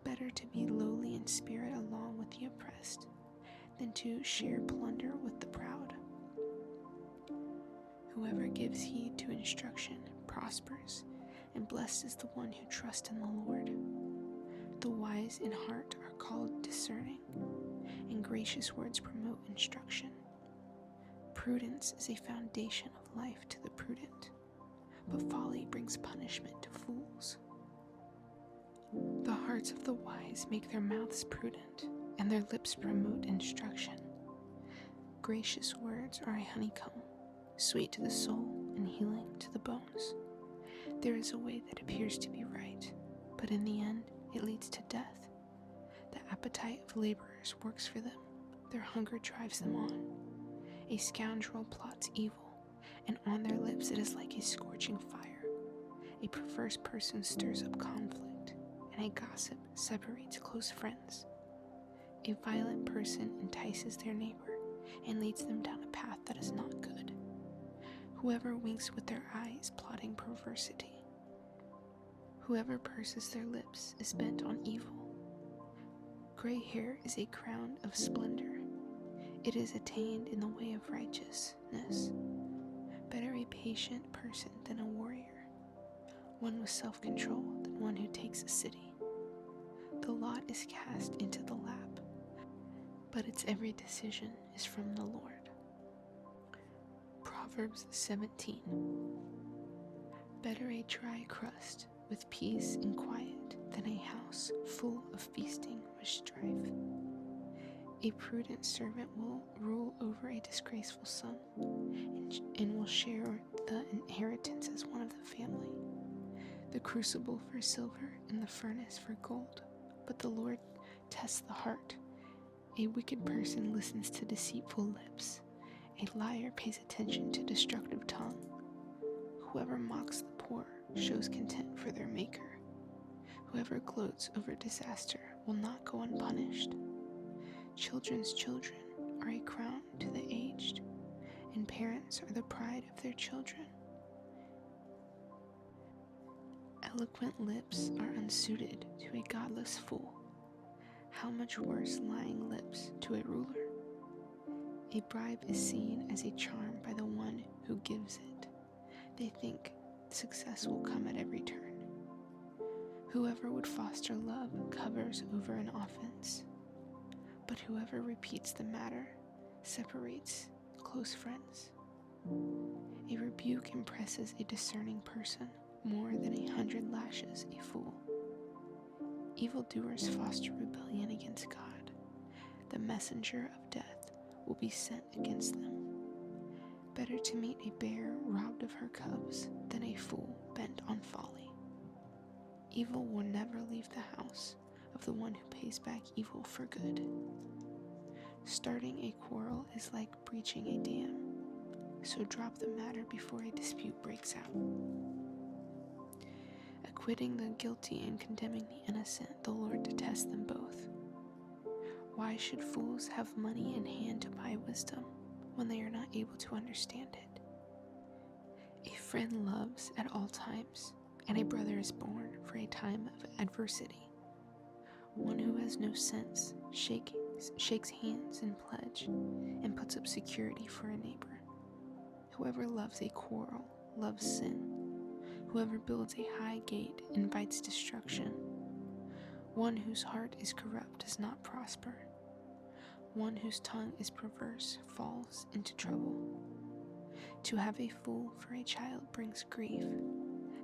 Better to be lowly in spirit along with the oppressed than to share plunder with the proud. Whoever gives heed to instruction prospers, and blessed is the one who trusts in the Lord. The wise in heart are called discerning, and gracious words promote instruction. Prudence is a foundation of life to the prudent, but folly brings punishment to fools. The hearts of the wise make their mouths prudent, and their lips promote instruction. Gracious words are a honeycomb, sweet to the soul and healing to the bones. There is a way that appears to be right, but in the end it leads to death. The appetite of laborers works for them, their hunger drives them on. A scoundrel plots evil, and on their lips it is like a scorching fire. A perverse person stirs up conflict, and a gossip separates close friends. A violent person entices their neighbor and leads them down a path that is not good. Whoever winks with their eye is plotting perversity. Whoever purses their lips is bent on evil. Gray hair is a crown of splendor. It is attained in the way of righteousness. Better a patient person than a warrior, one with self-control than one who takes a city. The lot is cast into the lap, but its every decision is from the Lord. Proverbs 17. Better a dry crust with peace and quiet than a house full of feasting with strife. A prudent servant will rule over a disgraceful son and will share the inheritance as one of the family. The crucible for silver and the furnace for gold, but the Lord tests the heart. A wicked person listens to deceitful lips. A liar pays attention to destructive tongue. Whoever mocks the poor shows contempt for their maker. Whoever gloats over disaster will not go unpunished. Children's children are a crown to the aged, and parents are the pride of their children. Eloquent lips are unsuited to a godless fool. How much worse lying lips to a ruler? A bribe is seen as a charm by the one who gives it. They think success will come at every turn. Whoever would foster love covers over an offense, but whoever repeats the matter separates close friends. A rebuke impresses a discerning person more than 100 lashes a fool. Evildoers foster rebellion against God. The messenger of death will be sent against them. Better to meet a bear robbed of her cubs than a fool bent on folly. Evil will never leave the house of the one who pays back evil for good. Starting a quarrel is like breaching a dam, so drop the matter before a dispute breaks out. Acquitting the guilty and condemning the innocent, the Lord detests them both. Why should fools have money in hand to buy wisdom when they are not able to understand it? A friend loves at all times, and a brother is born for a time of adversity. One who has no sense shakes hands in pledge and puts up security for a neighbor. Whoever loves a quarrel loves sin. Whoever builds a high gate invites destruction. One whose heart is corrupt does not prosper. One whose tongue is perverse falls into trouble. To have a fool for a child brings grief.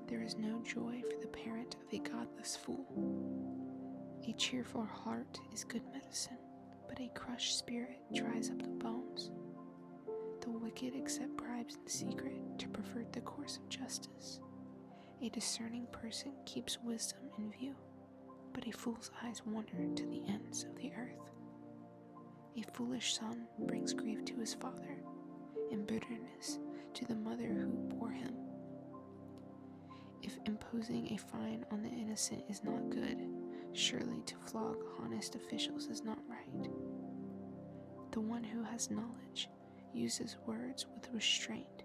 There is no joy for the parent of a godless fool. A cheerful heart is good medicine, but a crushed spirit dries up the bones. The wicked accept bribes in secret to pervert the course of justice. A discerning person keeps wisdom in view, but a fool's eyes wander to the ends of the earth. A foolish son brings grief to his father, and bitterness to the mother who bore him. If imposing a fine on the innocent is not good, surely to flog honest officials is not right. The one who has knowledge uses words with restraint,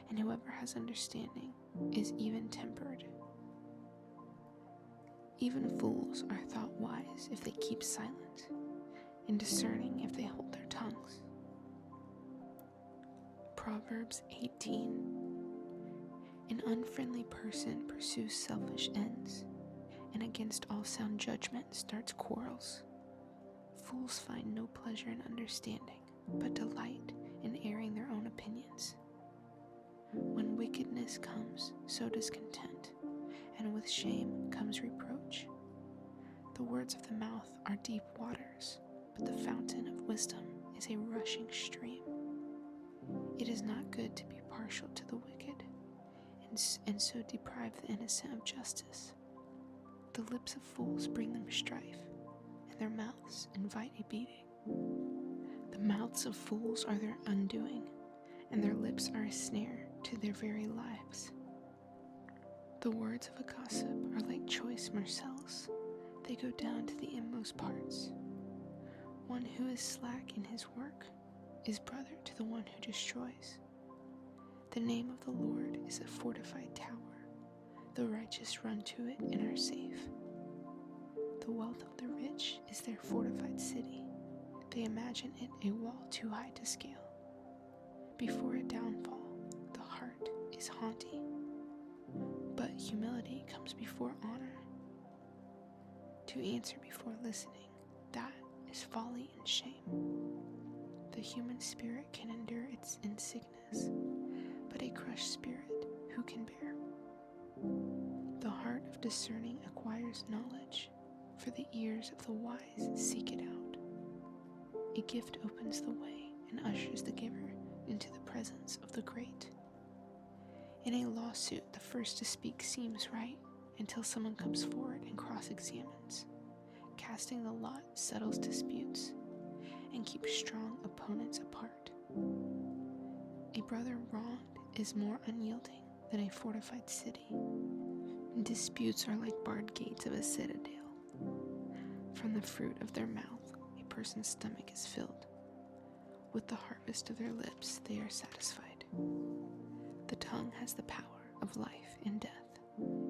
and whoever has understanding is even-tempered. Even fools are thought wise if they keep silent, and discerning if they hold their tongues. Proverbs 18. An unfriendly person pursues selfish ends, and against all sound judgment starts quarrels. Fools find no pleasure in understanding, but delight in airing their own opinions. When wickedness comes, so does content, and with shame comes reproach. The words of the mouth are deep waters, but the fountain of wisdom is a rushing stream. It is not good to be partial to the wicked, and so deprive the innocent of justice. The lips of fools bring them strife, and their mouths invite a beating. The mouths of fools are their undoing, and their lips are a snare to their very lives. The words of a gossip are like choice morsels. They go down to the inmost parts. One who is slack in his work is brother to the one who destroys. The name of the Lord is a fortified tower. The righteous run to it and are safe. The wealth of the rich is their fortified city. They imagine it a wall too high to scale. Before a downfall, the heart is haughty, but humility comes before honor. To answer before listening, that is folly and shame. The human spirit can endure its insickness, but a crushed spirit who can bear? The heart of discerning acquires knowledge, for the ears of the wise seek it out. A gift opens the way and ushers the giver into the presence of the great. In a lawsuit, the first to speak seems right until someone comes forward and cross-examines. Casting the lot settles disputes and keeps strong opponents apart. A brother wronged is more unyielding than a fortified city. Disputes are like barred gates of a citadel. From the fruit of their mouth, a person's stomach is filled. With the harvest of their lips, they are satisfied. The tongue has the power of life and death,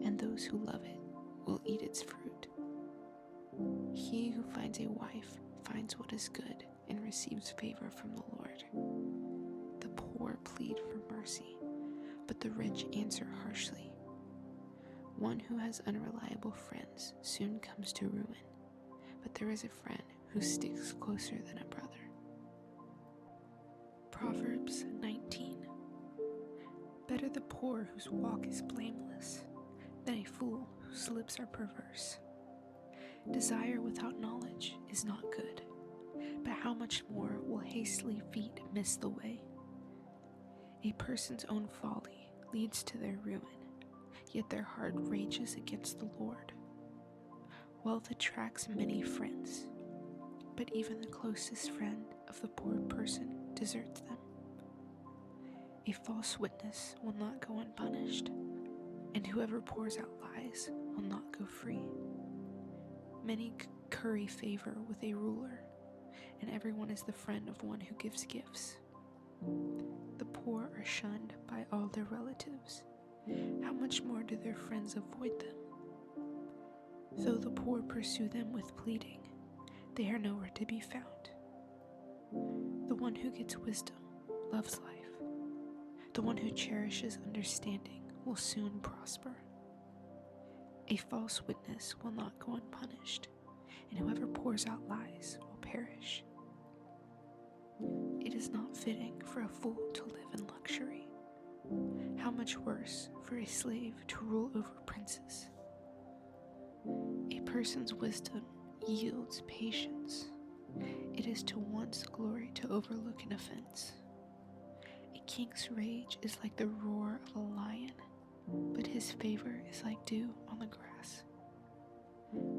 and those who love it will eat its fruit. He who finds a wife finds what is good and receives favor from the Lord. The poor plead for mercy, but the rich answer harshly. One who has unreliable friends soon comes to ruin, but there is a friend who sticks closer than a brother. Proverbs 19. Better the poor whose walk is blameless than a fool whose lips are perverse. Desire without knowledge is not good, but how much more will hastily feet miss the way? A person's own folly leads to their ruin, yet their heart rages against the Lord. Wealth attracts many friends, but even the closest friend of the poor person deserts them. A false witness will not go unpunished, and whoever pours out lies will not go free. Many curry favor with a ruler, and everyone is the friend of one who gives gifts. The poor are shunned by all their relatives. How much more do their friends avoid them? Though the poor pursue them with pleading, they are nowhere to be found. The one who gets wisdom loves life. The one who cherishes understanding will soon prosper. A false witness will not go unpunished, and whoever pours out lies will perish. It is not fitting for a fool to live in luxury. How much worse for a slave to rule over princes? A person's wisdom yields patience. It is to one's glory to overlook an offense. A king's rage is like the roar of a lion, but his favor is like dew on the grass.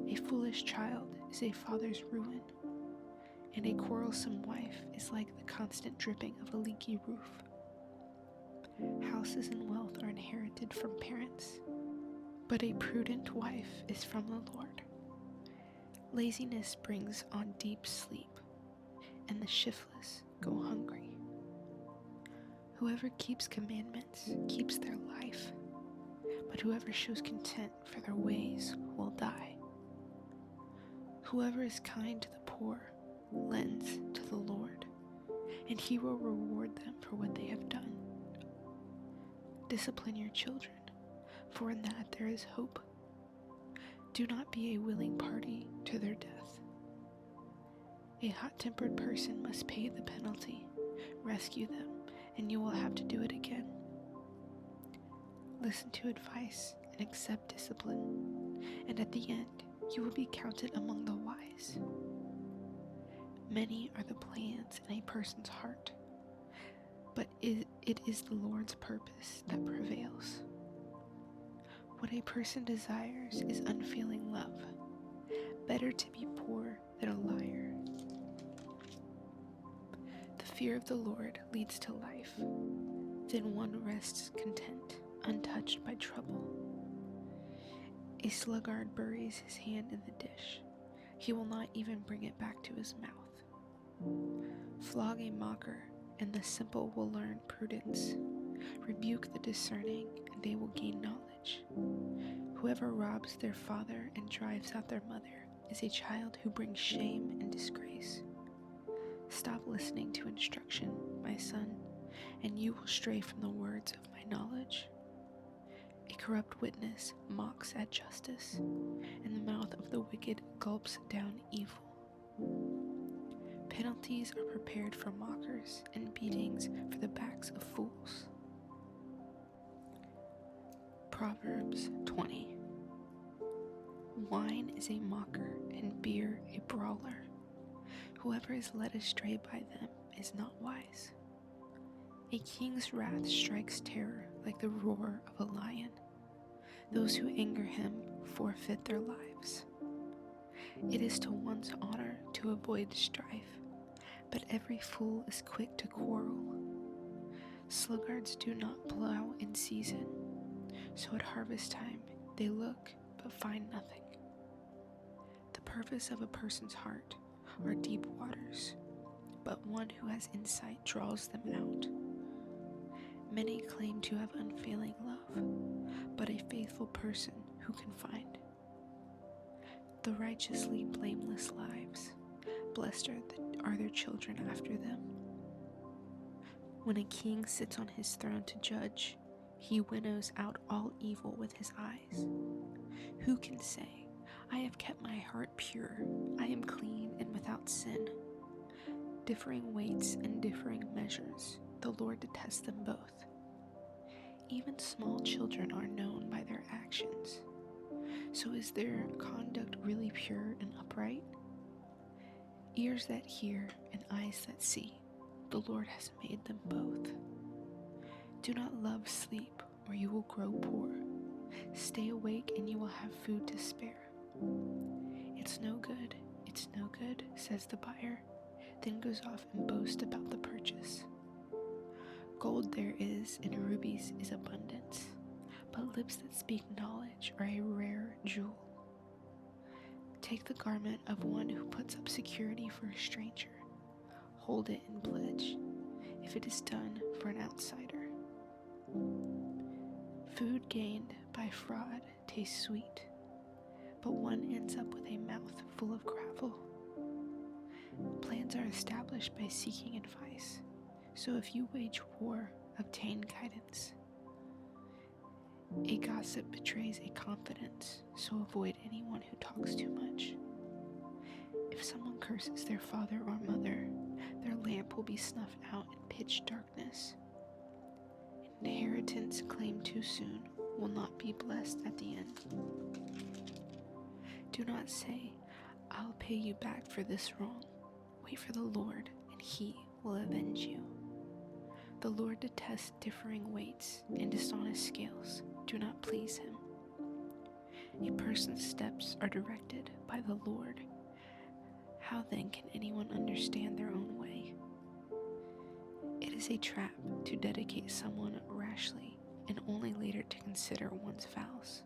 A foolish child is a father's ruin, and a quarrelsome wife is like the constant dripping of a leaky roof. Houses and wealth are inherited from parents, but a prudent wife is from the Lord. Laziness brings on deep sleep, and the shiftless go hungry. Whoever keeps commandments keeps their life, but whoever shows contempt for their ways will die. Whoever is kind to the poor lends to the Lord, and he will reward them for what they have done. Discipline your children, for in that there is hope. Do not be a willing party to their death. A hot-tempered person must pay the penalty. Rescue them, and you will have to do it again. Listen to advice and accept discipline, and at the end you will be counted among the wise. Many are the plans in a person's heart, but it is the Lord's purpose that prevails. What a person desires is unfailing love. Better to be poor than a liar. The fear of the Lord leads to life. Then one rests content, untouched by trouble. A sluggard buries his hand in the dish. He will not even bring it back to his mouth. Flog a mocker, and the simple will learn prudence. Rebuke the discerning, and they will gain knowledge. Whoever robs their father and drives out their mother is a child who brings shame and disgrace. Stop listening to instruction, my son, and you will stray from the words of my knowledge. A corrupt witness mocks at justice, and the mouth of the wicked gulps down evil. Penalties are prepared for mockers, and beatings for the backs of fools. Proverbs 20. Wine is a mocker, and beer a brawler. Whoever is led astray by them is not wise. A king's wrath strikes terror like the roar of a lion. Those who anger him forfeit their lives. It is to one's honor to avoid strife, but every fool is quick to quarrel. Sluggards do not plow in season, so at harvest time they look but find nothing. The purpose of a person's heart are deep waters, but one who has insight draws them out. Many claim to have unfailing love, but a faithful person who can find? The righteous lead blameless lives. Blessed are their children after them. When a king sits on his throne to judge, he winnows out all evil with his eyes. Who can say, I have kept my heart pure, I am clean and without sin? Differing weights and differing measures, the Lord detests them both. Even small children are known by their actions. So is their conduct really pure and upright? Ears that hear and eyes that see, the Lord has made them both. Do not love sleep, or you will grow poor. Stay awake, and you will have food to spare. It's no good, says the buyer, then goes off and boasts about the purchase. Gold there is, and rubies is abundance, but lips that speak knowledge are a rare jewel. Take the garment of one who puts up security for a stranger. Hold it in pledge, if it is done for an outsider. Food gained by fraud tastes sweet, but one ends up with a mouth full of gravel. Plans are established by seeking advice, so if you wage war, obtain guidance. A gossip betrays a confidence, so avoid anyone who talks too much. If someone curses their father or mother, their lamp will be snuffed out in pitch darkness. Inheritance claimed too soon will not be blessed at the end. Do not say, I'll pay you back for this wrong. Wait for the Lord, and he will avenge you. The Lord detests differing weights, and dishonest scales do not please him. A person's steps are directed by the Lord. How then can anyone understand their own way? It is a trap to dedicate someone rashly and only later to consider one's vows.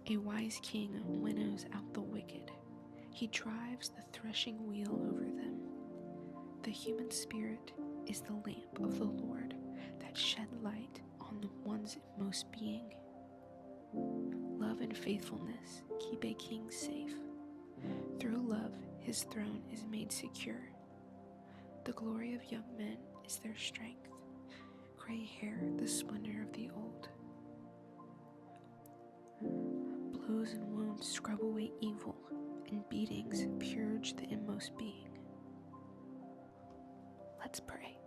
A wise king winnows out the wicked. He drives the threshing wheel over them. The human spirit is the lamp of the Lord that shed light on the one's most being. Love and faithfulness keep a king safe. Through love, his throne is made secure. The glory of young men is their strength. Gray hair, the splendor of the old. Blows and wounds scrub away evil, and beatings purge the inmost being. Let's pray.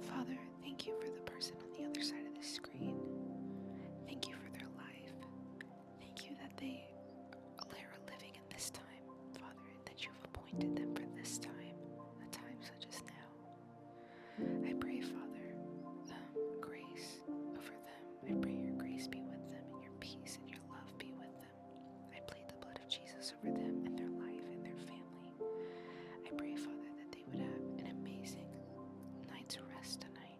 Father, thank you for the person on the other side of the screen. Thank you for their life. Thank you that they are living in this time, Father, and that you've appointed them for this time, a time such as now. I pray, Father, grace over them. I pray your grace be with them, and your peace and your love be with them. I plead the blood of Jesus over them and their life and their family. I pray, Father, that they would have an amazing night's rest tonight,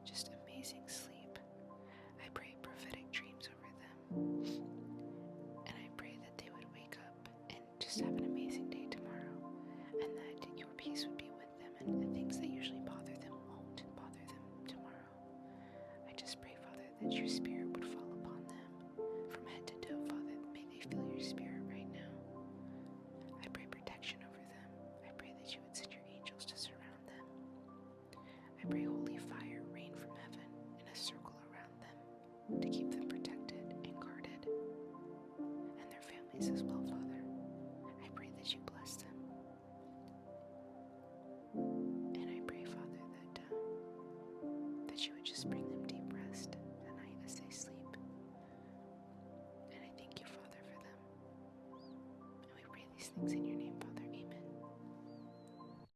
just amazing sleep. I pray prophetic dreams over them, and I pray that they would wake up and just have an amazing day tomorrow, and that your peace would be with them, and the things that usually bother them won't bother them tomorrow. I just pray, Father, that your spirit would fall upon them from head to toe, Father. May they feel your spirit right now. I pray protection over them. I pray that you would send your angels to surround them. I pray holy fire rain from heaven in a circle around them to keep them protected and guarded, and their families as well, Father. I pray that you bless them. And I pray, Father, that you would just bring them deep rest tonight as they sleep. And I thank you, Father, for them. And we pray these things in your name.